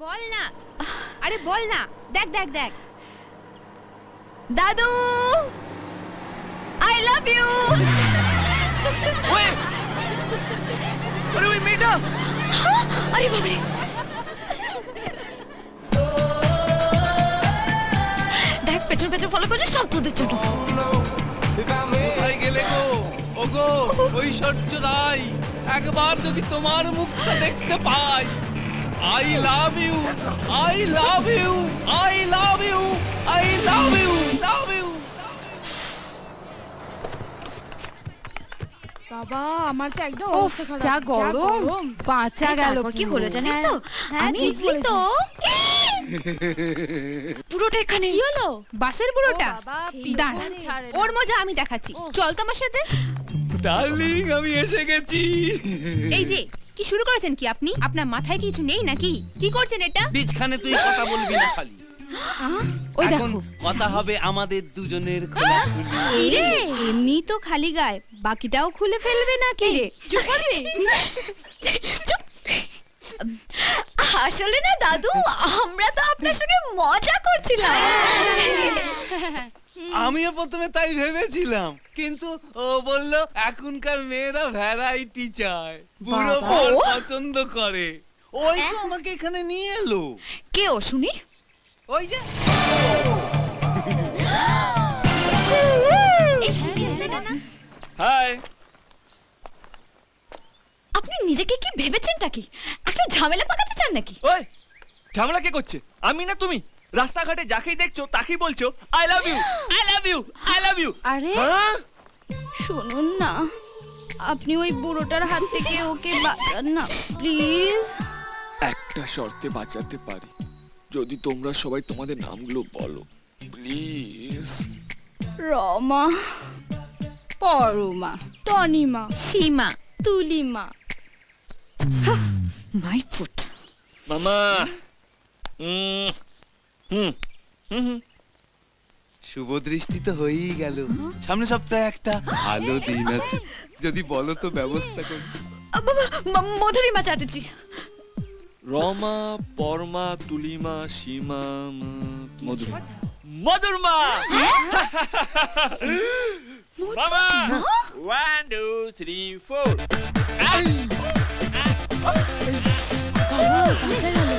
বল না, আরে বল না। দেখ দেখ দেখ দাদু, আই লাভ ইউ। ওই আরে ওই মেয়েটা, আরে বাবারে, দেখ পেছন পেছন ফলো করছে সব তোদের জন্য। কোথায় গেলে গো? ওগো ঐশ্বর্য রাই, একবার যদি তোমার মুখটা দেখতে পাই। I love you, I love you, I love you, I love you, love you. বাবা, আমার তো একদম ওফ, যা গরম, বাঁচা গেল। তারপর কি হলো জানিস তো? হ্যাঁ, আমি ঠিক বলেছিস। তো পুরোটা এখানে। কি হলো? বাসের বুড়োটা দাঁড়া, ছাড়ে না। ওর মজা আমি দেখাচ্ছি। চল তো আমার সাথে। ডার্লিং, আমি এসে গেছি। এই যে কি শুরু করেছেন কি আপনি? আপনার মাথায় কিছু নেই নাকি? কি করছেন এটা? বীজখানে তুই কথা বলবি না শালি। ওই এখন দেখো, কথা হবে আমাদের দুজনের খোলাখুলি। রে এমনি তো খালি গায়ে, বাকিটাও খুলে ফেলবে নাকি রে? চুপ করবি? আসলে না দাদু, আমরা তো আপনার সঙ্গে মজা করছিলাম। আমিও প্রথমে তাই ভেবেছিলাম, কিন্তু ও বলল এখনকার মেয়েরা ভ্যারাইটি চায়, পুরো বর পছন্দ করে। ওই তো আমাকে এখানে নিয়ে এলো। কে ও শুনি? ওই যে হাই। আপনি নিজেকে কি ভেবেছেনটা কি? একটা ঝামেলা পাকাতে চান নাকি? ওই ঝামেলা কে করছে? আমি না তুমি? রাস্তাঘাটে যাকেই দেখছো তাকেই বলছো I love you, I love you, I love you. আরে হ্যাঁ, শুনুন না, আপনি ওই বুড়োটার হাত থেকে ওকে বাঁচান না প্লিজ। একটা শর্তে বাঁচাতে পারি, যদি তোমরা সবাই তোমাদের নামগুলো বলো please. Rama, Parama, Tanima, Seema. Tulima. My foot. মামা। হুম হুম হুম। শুভ দৃষ্টি তো হয়েই গেল। সামনের সপ্তাহে একটা ভালো দিন আছে, যদি বলো তো ব্যবস্থা করি। মধুরিমা চ্যাটার্জি। রমা, পরমা, তুলিমা, সীমা, মধুর। মধুরমা। মামা 1 2 3 4। বাঁচা গেল।